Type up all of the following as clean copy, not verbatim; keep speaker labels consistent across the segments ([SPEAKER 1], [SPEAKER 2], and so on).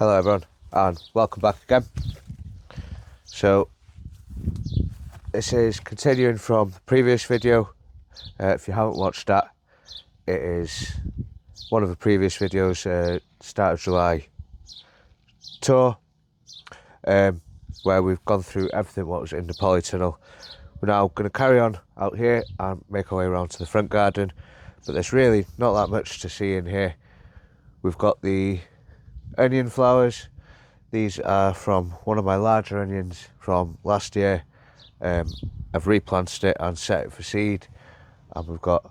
[SPEAKER 1] Hello everyone and welcome back again. So this is continuing from the previous video. If you haven't watched that, it is one of the previous videos, start of July tour, where we've gone through everything what was in the Polytunnel. We're now going to carry on out here and make our way around to the front garden, but there's really not that much to see in here. We've got the onion flowers. These are from one of my larger onions from last year. I've replanted it and set it for seed, and we've got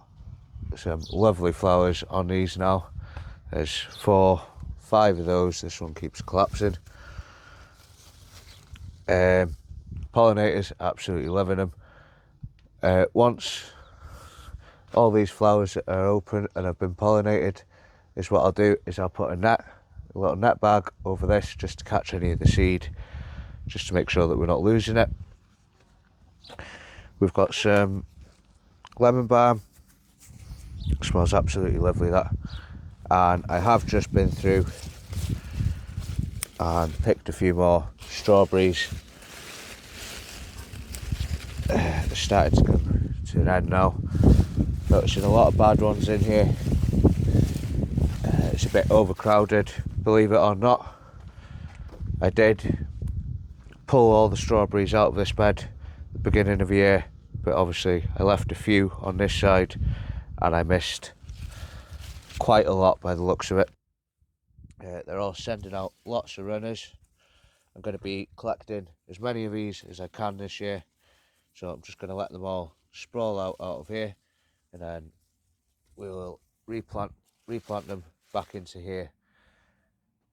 [SPEAKER 1] some lovely flowers on these now. There's 4, 5 of those. This one keeps collapsing. Pollinators, absolutely loving them. Once all these flowers are open and have been pollinated, is what I'll do is I'll put a little net bag over this just to catch any of the seed, just to make sure that we're not losing it. We've got some lemon balm. It smells absolutely lovely, that. And I have just been through and picked a few more strawberries. They're starting to come to an end now. Noticing a lot of bad ones in here. It's a bit overcrowded, believe it or not. I did pull all the strawberries out of this bed at the beginning of the year, but obviously I left a few on this side and I missed quite a lot by the looks of it. They're all sending out lots of runners. I'm going to be collecting as many of these as I can this year, so I'm just going to let them all sprawl out of here, and then we will replant them back into here.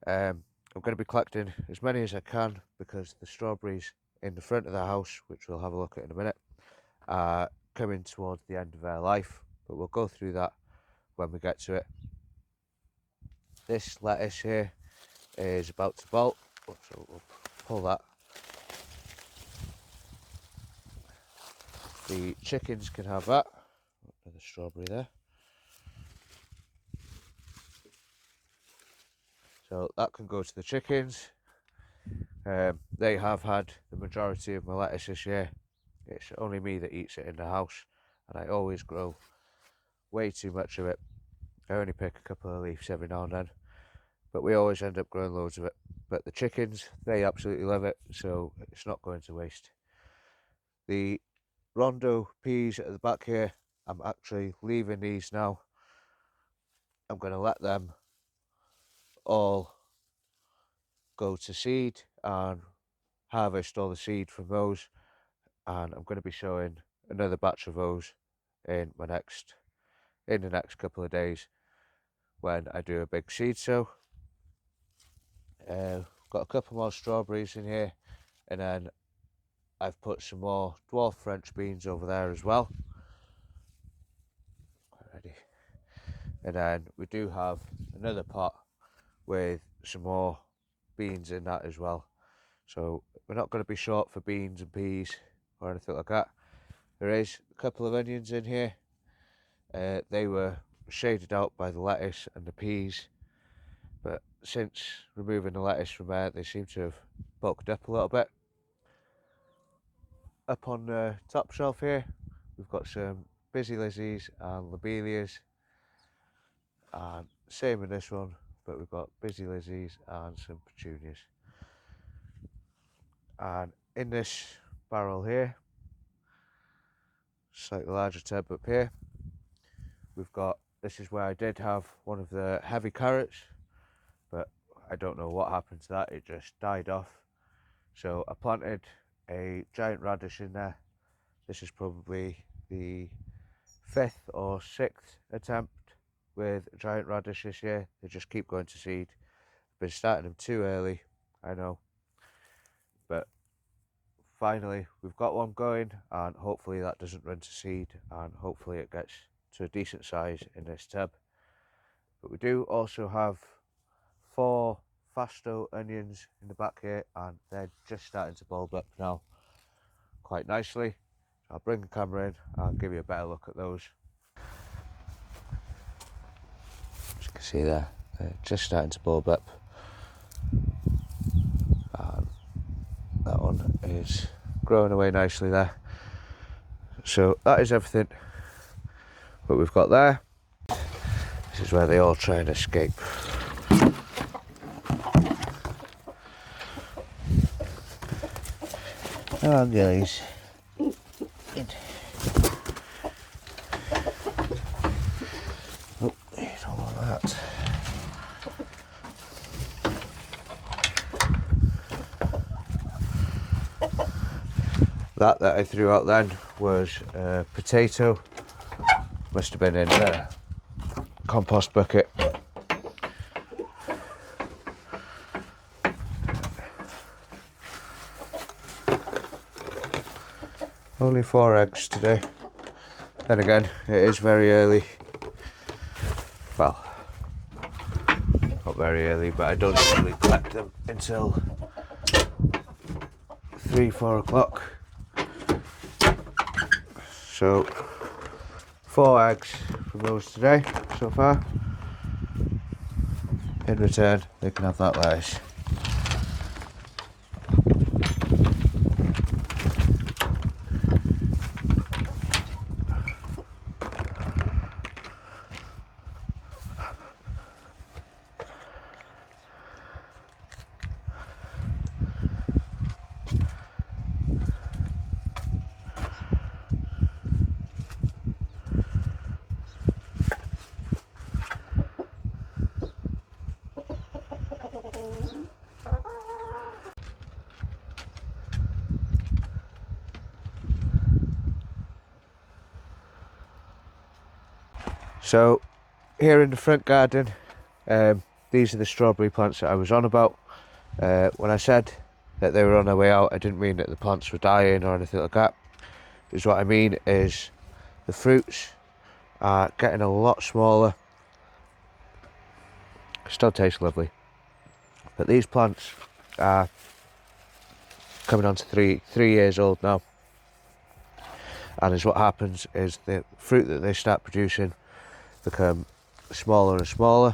[SPEAKER 1] I'm going to be collecting as many as I can because the strawberries in the front of the house, which we'll have a look at in a minute, are coming towards the end of their life, but we'll go through that when we get to it. This lettuce here is about to bolt, so we'll pull that. The chickens can have that. Another strawberry there. So that can go to the chickens. They have had the majority of my lettuce this year. It's only me that eats it in the house, and I always grow way too much of it. I only pick a couple of leaves every now and then, but we always end up growing loads of it. But the chickens, they absolutely love it, so it's not going to waste. The rondo peas at the back here, I'm actually leaving these now. I'm going to let them all go to seed and harvest all the seed from those, and I'm going to be showing another batch of those in the next couple of days when I do a big seed sow. Got a couple more strawberries in here, and then I've put some more dwarf French beans over there as well. Already. And then we do have another pot with some more beans in that as well. So we're not going to be short for beans and peas or anything like that. There is a couple of onions in here. They were shaded out by the lettuce and the peas, but since removing the lettuce from there, they seem to have bulked up a little bit. Up on the top shelf here, we've got some busy lizzies and lobelias, and same in this one, but we've got busy lizzies and some petunias. And in this barrel here, slightly larger tub up here, we've got, this is where I did have one of the heavy carrots, but I don't know what happened to that, it just died off. So I planted a giant radish in there. This is probably the 5th or 6th attempt with a giant radish this year. They just keep going to seed. I've been starting them too early, I know, but finally we've got one going, and hopefully that doesn't run to seed, and hopefully it gets to a decent size in this tub. But we do also have 4 Fasto Onions in the back here, and they're just starting to bulb up now quite nicely. So I'll bring the camera in and give you a better look at those. As you can see there, they're just starting to bulb up. onions growing away nicely there. So that is everything that we've got there. This is where they all try and escape. Come on, guys. Oh, you don't want that. That I threw out then was a potato. Must have been in the compost bucket. Only 4 eggs today. Then again, it is very early. Well, not very early, but I don't usually collect them until 3-4 o'clock. So 4 eggs from those today so far. In return, they can have that lettuce. So here in the front garden, these are the strawberry plants that I was on about. When I said that they were on their way out, I didn't mean that the plants were dying or anything like that. Because what I mean is the fruits are getting a lot smaller. Still tastes lovely. But these plants are coming on to three years old now. And as what happens is the fruit that they start producing become smaller and smaller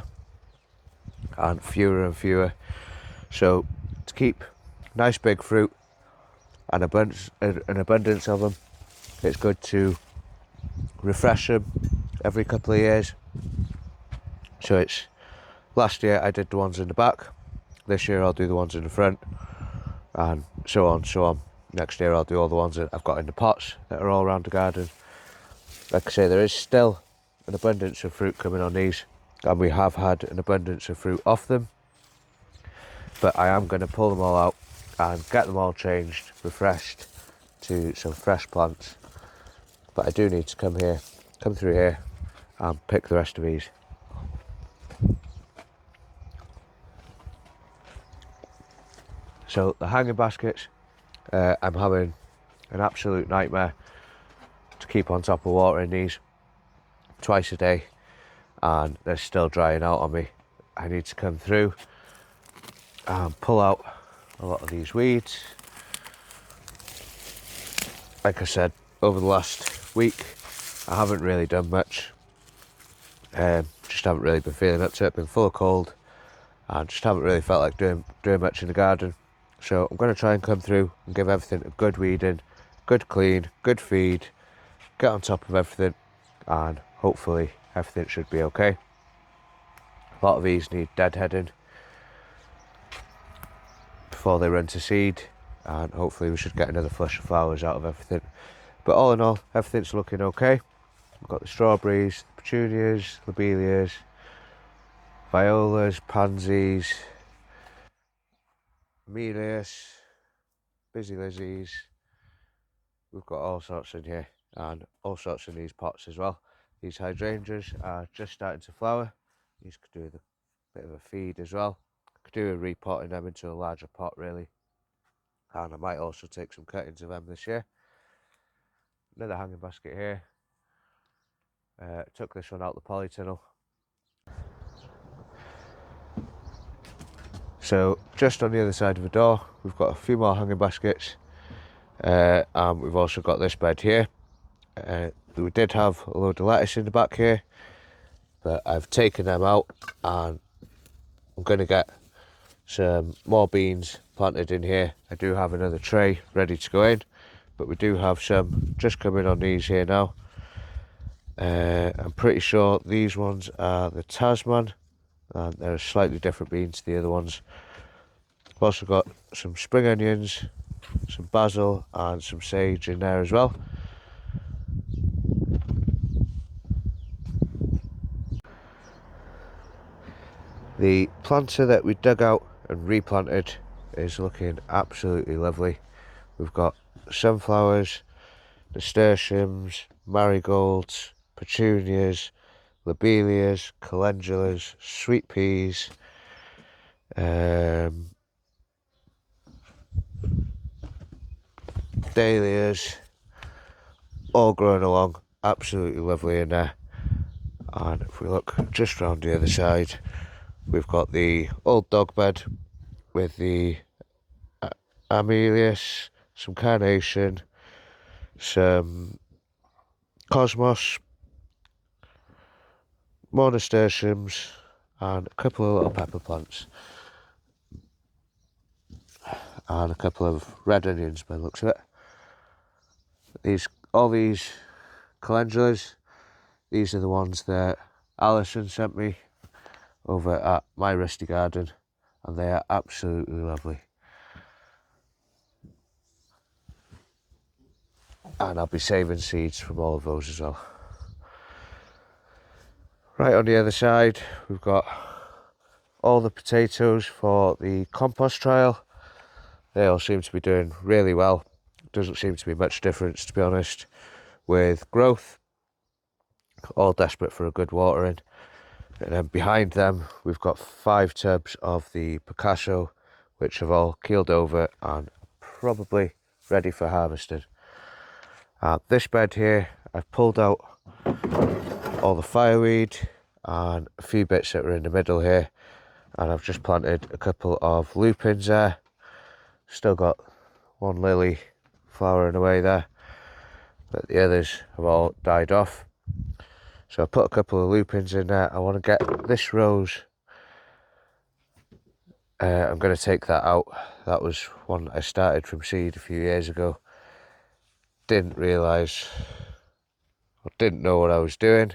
[SPEAKER 1] and fewer. So to keep nice big fruit and an abundance of them, it's good to refresh them every couple of years. So it's last year I did the ones in the back, this year I'll do the ones in the front, and so on. Next year I'll do all the ones that I've got in the pots that are all around the garden. Like I say, there is still an abundance of fruit coming on these, and we have had an abundance of fruit off them, but I am going to pull them all out and get them all changed, refreshed to some fresh plants. But I do need to come through here and pick the rest of these. So the hanging baskets, I'm having an absolute nightmare to keep on top of watering these twice a day, and they're still drying out on me. I need to come through and pull out a lot of these weeds. Like I said, over the last week I haven't really done much. Just haven't really been feeling up to it, been full of cold, and just haven't really felt like doing much in the garden. So I'm going to try and come through and give everything a good weeding, good clean, good feed, get on top of everything, and hopefully everything should be okay. A lot of these need deadheading before they run to seed, and hopefully we should get another flush of flowers out of everything. But all in all, everything's looking okay. We've got the strawberries, the petunias, lobelias, violas, pansies, Amelias, busy lizzies. We've got all sorts in here, and all sorts in these pots as well. These hydrangeas are just starting to flower. These could do with a bit of a feed as well. Could do a repotting them into a larger pot really, and I might also take some cuttings of them this year. Another hanging basket here. Took this one out the polytunnel. So just on the other side of the door, we've got a few more hanging baskets, and we've also got this bed here. We did have a load of lettuce in the back here, but I've taken them out, and I'm going to get some more beans planted in here. I do have another tray ready to go in, but we do have some just coming on these here now. I'm pretty sure these ones are the Tasman, and they're a slightly different bean to the other ones. I've also got some spring onions, some basil and some sage in there as well. The planter that we dug out and replanted is looking absolutely lovely. We've got sunflowers, nasturtiums, marigolds, petunias, lobelias, calendulas, sweet peas, dahlias, all growing along absolutely lovely in there. And if we look just round the other side, we've got the old dog bed with the Amelius, some carnation, some cosmos, more nasturtiums, and a couple of little pepper plants, and a couple of red onions by the looks of it. All these calendulas, these are the ones that Alison sent me over at my rusty garden, and they are absolutely lovely. And I'll be saving seeds from all of those as well. Right on the other side, we've got all the potatoes for the compost trial. They all seem to be doing really well. Doesn't seem to be much difference, to be honest, with growth. All desperate for a good watering. And then behind them, we've got 5 tubs of the Picasso, which have all keeled over and probably ready for harvesting. This bed here, I've pulled out all the fireweed and a few bits that were in the middle here, and I've just planted a couple of lupins there. Still got one lily flowering away there, but the others have all died off. So I put a couple of lupins in there. I want to get this rose, I'm going to take that out. That was one I started from seed a few years ago. Didn't realise, or didn't know what I was doing,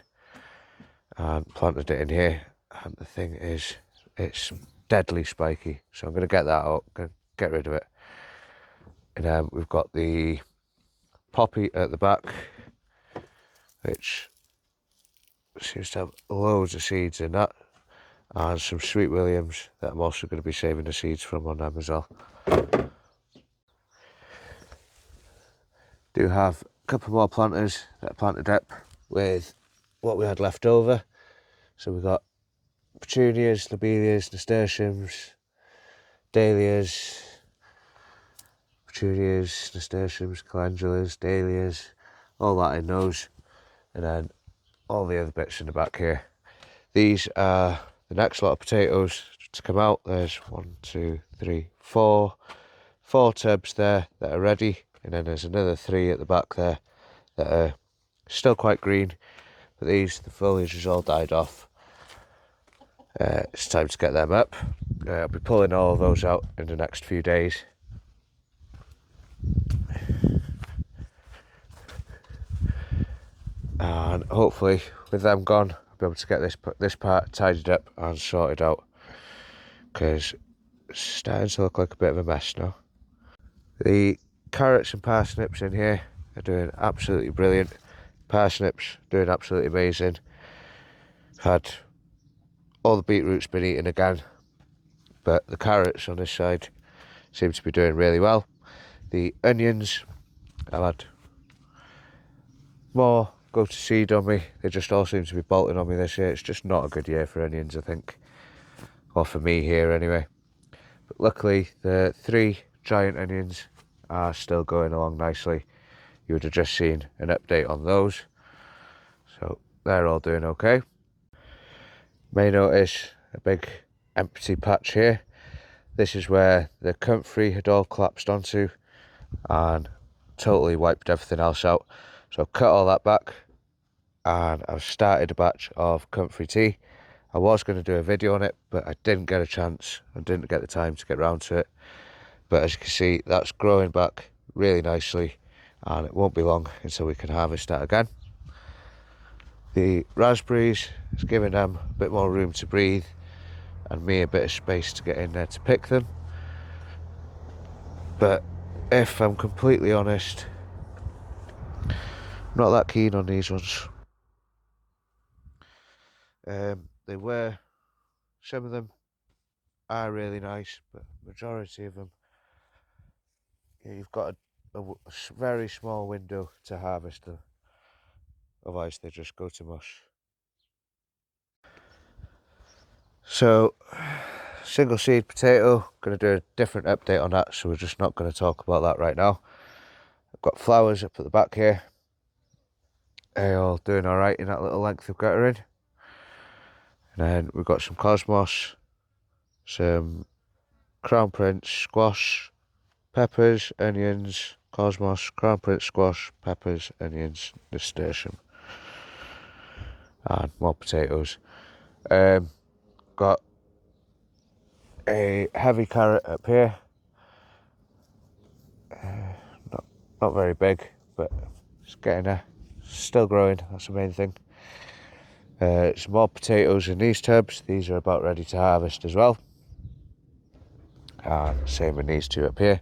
[SPEAKER 1] and planted it in here. And the thing is, it's deadly spiky, so I'm going to get that out, going to get rid of it. And then we've got the poppy at the back, which seems to have loads of seeds in that, and some sweet williams that I'm also going to be saving the seeds from on them as well. Do have a couple more planters that I planted up with what we had left over. So we've got petunias, lobelias, nasturtiums, dahlias, petunias, nasturtiums, calendulas, dahlias, all that in those, and then all the other bits in the back here. These are the next lot of potatoes to come out. There's 1, 2, 3, 4 tubs there that are ready, and then there's another 3 at the back there that are still quite green, but the foliage has all died off. It's time to get them up. I'll be pulling all of those out in the next few days. And hopefully with them gone, I'll be able to get this part tidied up and sorted out, because it's starting to look like a bit of a mess now. The carrots and parsnips in here are doing absolutely brilliant. Parsnips doing absolutely amazing. Had all the beetroot's been eaten again, but the carrots on this side seem to be doing really well. The onions, I've had more go to seed on me. They just all seem to be bolting on me this year. It's just not a good year for onions, I think, or for me here anyway. But luckily the 3 giant onions are still going along nicely. You would have just seen an update on those, so they're all doing okay. May notice a big empty patch here. This is where the Comfrey had all collapsed onto and totally wiped everything else out. So I've cut all that back, and I've started a batch of Comfrey tea. I was going to do a video on it, but I didn't get a chance. I didn't get the time to get round to it. But as you can see, that's growing back really nicely, and it won't be long until we can harvest that again. The raspberries is giving them a bit more room to breathe and me a bit of space to get in there to pick them. But if I'm completely honest, I'm not that keen on these ones. Some of them are really nice, but majority of them, you've got a very small window to harvest them, otherwise they just go to mush. So, single seed potato, going to do a different update on that, so we're just not going to talk about that right now. I've got flowers up at the back here. They're all doing alright in that little length of guttering. And then we've got some cosmos, some crown prince, squash, peppers, onions, cosmos, crown prince, squash, peppers, onions, nasturtium, and more potatoes. Got a heavy carrot up here. Not very big, but it's getting there. Still growing, that's the main thing. Some more potatoes in these tubs. These are about ready to harvest as well. And same with these two up here.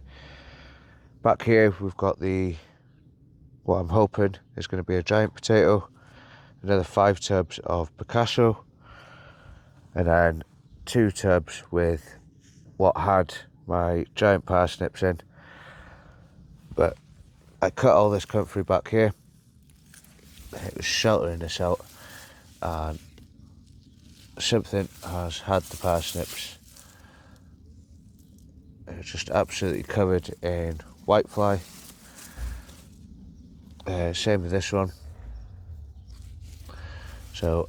[SPEAKER 1] Back here we've got what I'm hoping is going to be a giant potato, another 5 tubs of Picasso, and then 2 tubs with what had my giant parsnips in. But I cut all this comfrey back here. It was sheltering this out, and something has had the parsnips. It's just absolutely covered in whitefly. Same with this one. So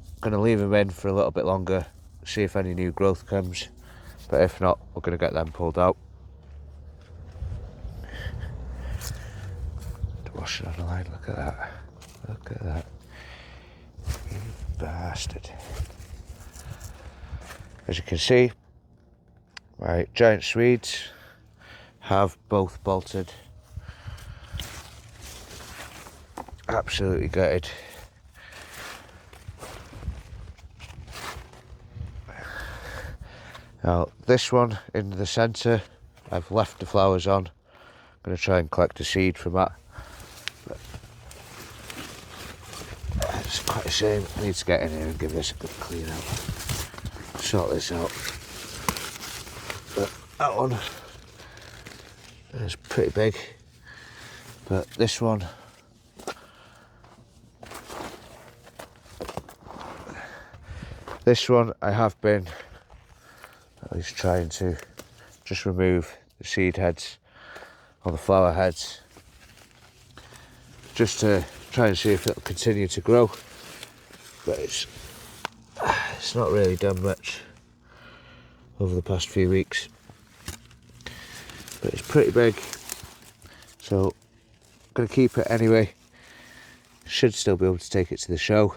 [SPEAKER 1] I'm going to leave them in for a little bit longer, see if any new growth comes, but if not, we're going to get them pulled out. Wash it on the line, look at that. Look at that. You bastard. As you can see, my giant Swedes have both bolted. Absolutely gutted. Now this one in the centre, I've left the flowers on. I'm going to try and collect a seed from that. But it's quite a shame. I need to get in here and give this a good clean out. Sort this out. But that one is pretty big. But this one, I have been at least trying to just remove the seed heads or the flower heads, just to try and see if it'll continue to grow. But it's not really done much over the past few weeks, but it's pretty big, so I'm going to keep it anyway. Should still be able to take it to the show,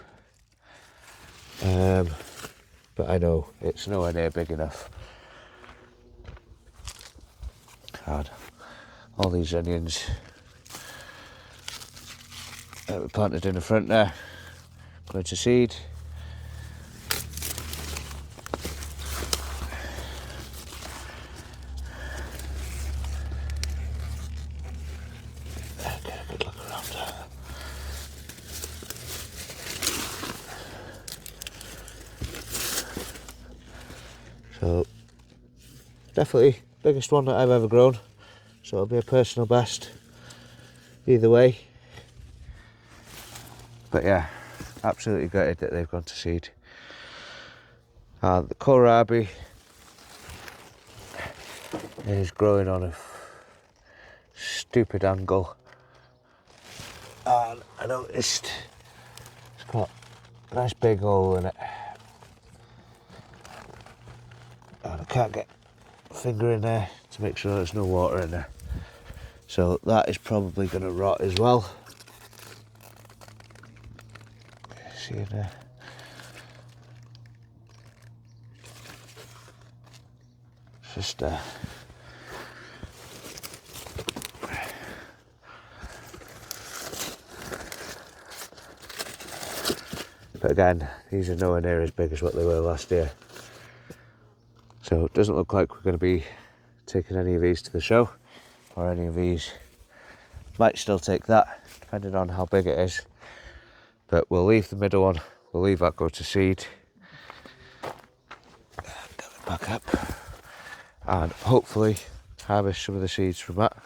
[SPEAKER 1] but I know it's nowhere near big enough. God, all these onions that we planted in the front there, going to seed. Get a good look around there. So, definitely biggest one that I've ever grown, so it'll be a personal best either way. But yeah, absolutely gutted that they've gone to seed. And the kohlrabi is growing on a stupid angle, and I noticed it's got a nice big hole in it, and I can't get a finger in there to make sure there's no water in there, so that is probably going to rot as well. See in there. It's just But again, these are nowhere near as big as what they were last year. So it doesn't look like we're going to be taking any of these to the show, or any of these. Might still take that, depending on how big it is. But we'll leave the middle one, we'll leave that go to seed. Get it back up. And hopefully harvest some of the seeds from that.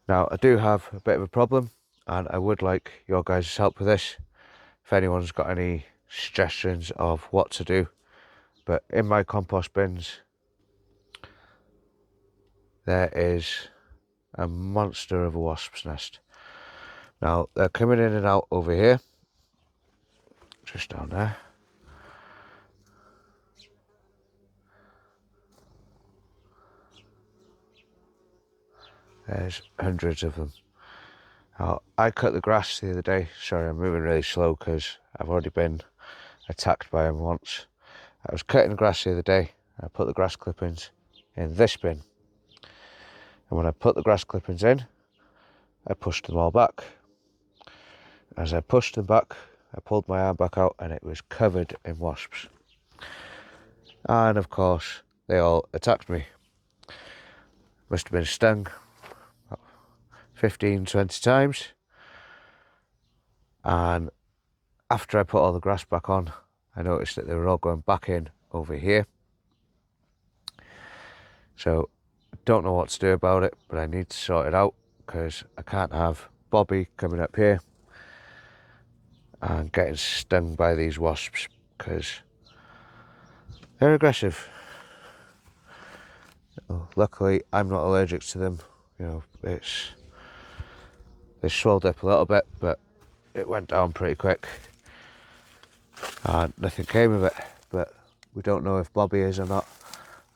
[SPEAKER 1] Now I do have a bit of a problem, and I would like your guys' help with this, if anyone's got any suggestions of what to do. But in my compost bins there is a monster of a wasp's nest. Now they're coming in and out over here, just down there. There's hundreds of them. Now, I cut the grass the other day. Sorry, I'm moving really slow because I've already been attacked by them once. I was cutting the grass the other day. I put the grass clippings in this bin. And when I put the grass clippings in, I pushed them all back. As I pushed them back, I pulled my arm back out and it was covered in wasps. And of course, they all attacked me. Must have been stung 15, 20 times. And after I put all the grass back on, I noticed that they were all going back in over here. So I don't know what to do about it, but I need to sort it out, because I can't have Bobby coming up here and getting stung by these wasps, because they're aggressive. Luckily I'm not allergic to them. You know, they swelled up a little bit, but it went down pretty quick and nothing came of it. But we don't know if Bobby is or not,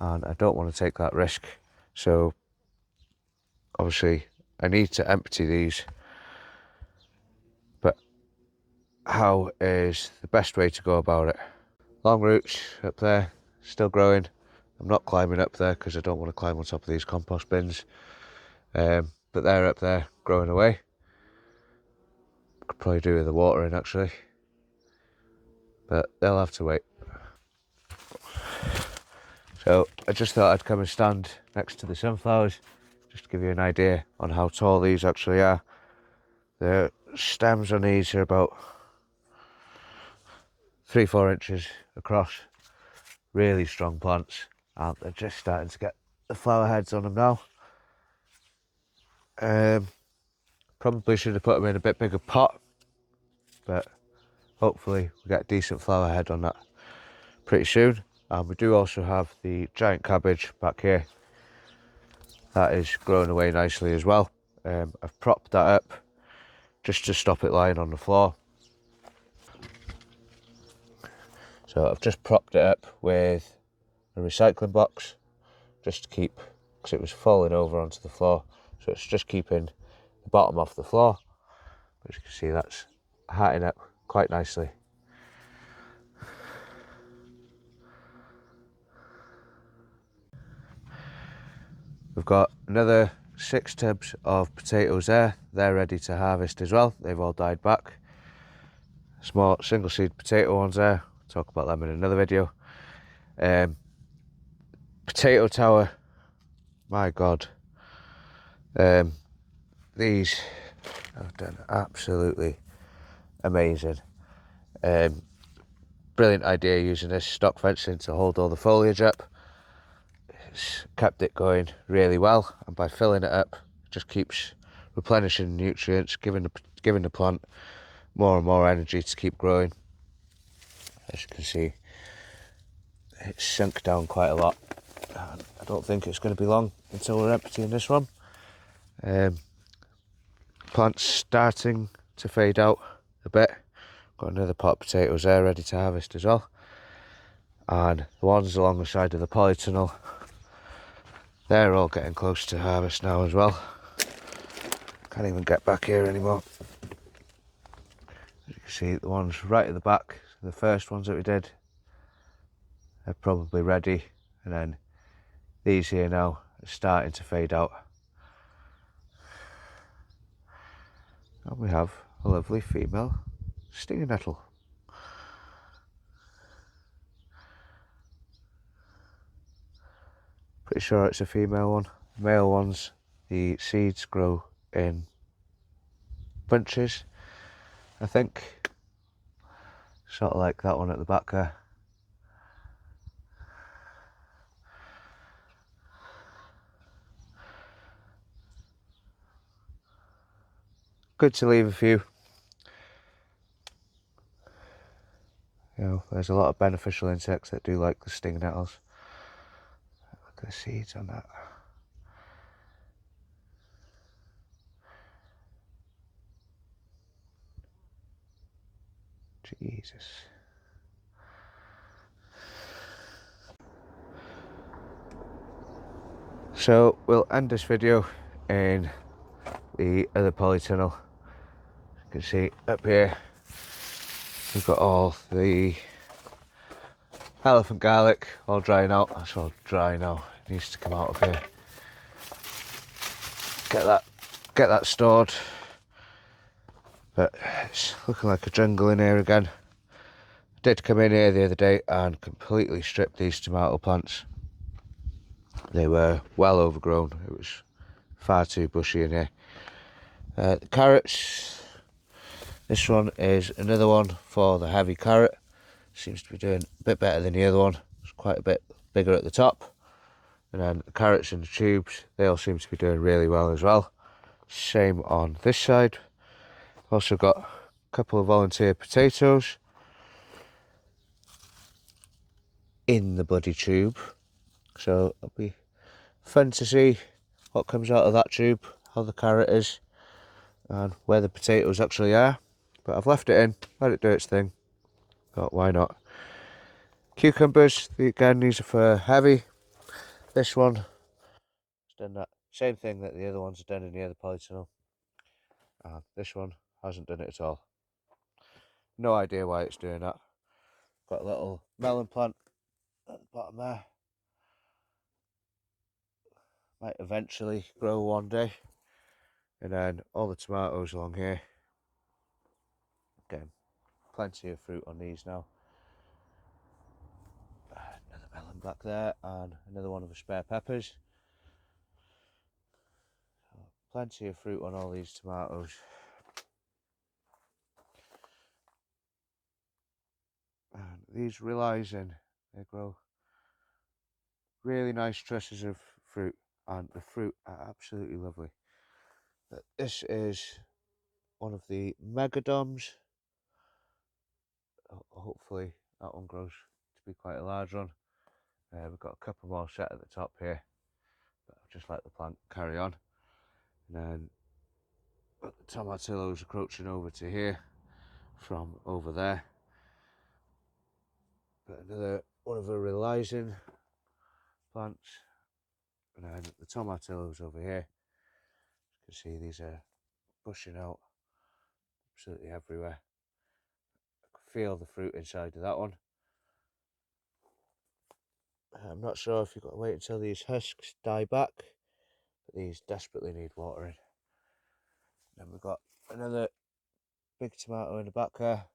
[SPEAKER 1] and I don't want to take that risk. So obviously I need to empty these, but how is the best way to go about it? Long roots up there, still growing. I'm not climbing up there because I don't want to climb on top of these compost bins, but they're up there growing away. Could probably do with the watering actually, but they'll have to wait. So I just thought I'd come and stand next to the sunflowers just to give you an idea on how tall these actually are. The stems on these are about 3-4 inches across. Really strong plants, and they're just starting to get the flower heads on them now. Probably should have put them in a bit bigger pot, but hopefully we get a decent flower head on that pretty soon. And we do also have the giant cabbage back here. That is growing away nicely as well. I've propped that up just to stop it lying on the floor. So I've just propped it up with a recycling box just to keep, because it was falling over onto the floor. So it's just keeping the bottom off the floor. As you can see, that's hatting up quite nicely. We've got another 6 tubs of potatoes there. They're ready to harvest as well. They've all died back. Small single seed potato ones there. We'll talk about them in another video. Potato tower, my God. These have done absolutely amazing. Brilliant idea using this stock fencing to hold all the foliage up. It's kept it going really well, and by filling it up, it just keeps replenishing nutrients, giving the plant more and more energy to keep growing. As you can see, it's sunk down quite a lot, and I don't think it's going to be long until we're emptying this one. Plant's starting to fade out a bit. Got another pot of potatoes there ready to harvest as well, and the ones along the side of the polytunnel, they're all getting close to harvest now as well. Can't even get back here anymore. As you can see, the ones right at the back, the first ones that we did, they're probably ready, and then these here now are starting to fade out. And we have a lovely female stinging nettle. Pretty sure it's a female one. Male ones, the seeds grow in bunches, I think. Sort of like that one at the back there. Good to leave a few. You know, there's a lot of beneficial insects that do like the sting nettles. Look at the seeds on that. Jesus. So we'll end this video in the other polytunnel. You can see up here we've got all the elephant garlic all drying out. That's all dry now. It needs to come out of here. Get that stored. But it's looking like a jungle in here again. I did come in here the other day and completely stripped these tomato plants. They were well overgrown. It was far too bushy in here. The carrots. This one is another one for the heavy carrot. Seems to be doing a bit better than the other one. It's quite a bit bigger at the top. And then the carrots in the tubes, they all seem to be doing really well as well. Same on this side. Also got a couple of volunteer potatoes in the buddy tube. So it'll be fun to see what comes out of that tube, how the carrot is, and where the potatoes actually are. But I've left it in, let it do its thing. Thought, why not? Cucumbers, again, these are for heavy. This one has done that same thing that the other ones have done in the other polytunnel. This one hasn't done it at all. No idea why it's doing that. Got a little melon plant at the bottom there. Might eventually grow one day. And then all the tomatoes along here. Again, plenty of fruit on these now. Another melon back there, and another one of the spare peppers. Plenty of fruit on all these tomatoes. And these realising they grow really nice trusses of fruit, and the fruit are absolutely lovely. But this is one of the megadoms. Hopefully that one grows to be quite a large one. We've got a couple more set at the top here, but I'll just let the plant carry on. And then got the tomatillos approaching over to here from over there. But another one of the realising plants. And then the tomatillos over here. You can see these are pushing out absolutely everywhere. I can feel the fruit inside of that one. I'm not sure if you've got to wait until these husks die back, but these desperately need watering. Then we've got another big tomato in the back there.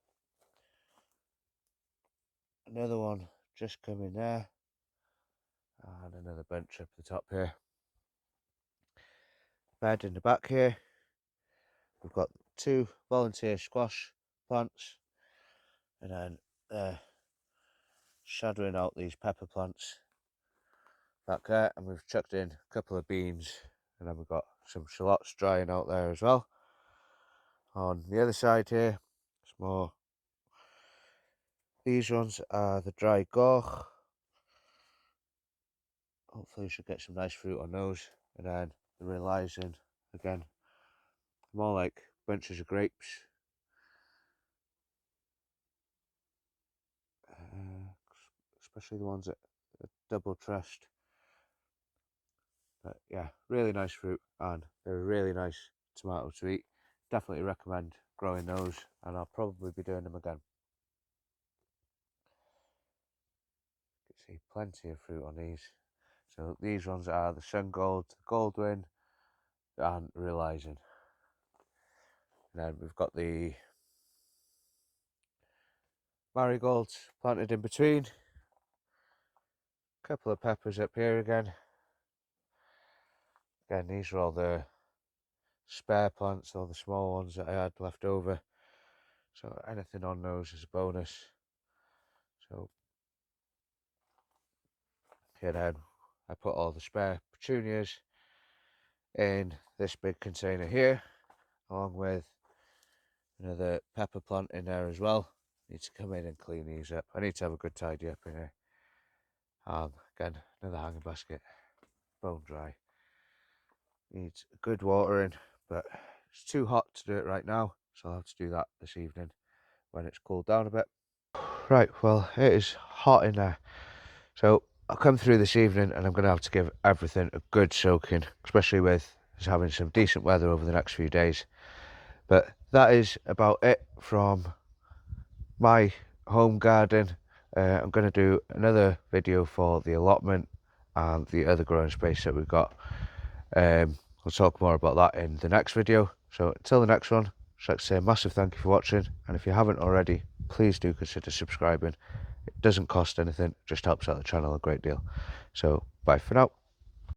[SPEAKER 1] Another one just coming there. And another bunch up the top here. Bed in the back here. We've got 2 volunteer squash plants. And then shadowing out these pepper plants back there. And we've chucked in a couple of beans. And then we've got some shallots drying out there as well. On the other side here, it's more. These ones are the dry gork. Hopefully we should get some nice fruit on those. And then the realising, again, more like bunches of grapes. Especially the ones that are double trussed. But yeah, really nice fruit, and they're a really nice tomato to eat. Definitely recommend growing those, and I'll probably be doing them again. You can see plenty of fruit on these. So these ones are the Sun Gold, Goldwyn, and Realising. And then we've got the marigolds planted in between. A couple of peppers up here again. Again, these are all the spare plants, all the small ones that I had left over. So anything on those is a bonus. So here then, I put all the spare petunias in this big container here, along with another pepper plant in there as well. Need to come in and clean these up. I need to have a good tidy up in here. Again, another hanging basket, bone dry. Needs good watering, but it's too hot to do it right now, so I'll have to do that this evening when it's cooled down a bit. Right, well, it is hot in there, so I'll come through this evening and I'm going to have to give everything a good soaking, especially with us having some decent weather over the next few days. But that is about it from my home garden. I'm going to do another video for the allotment and the other growing space that we've got. We'll talk more about that in the next video. So until the next one, I'd like to say a massive thank you for watching, and if you haven't already, please do consider subscribing. It doesn't cost anything, it just helps out the channel a great deal. So bye for now.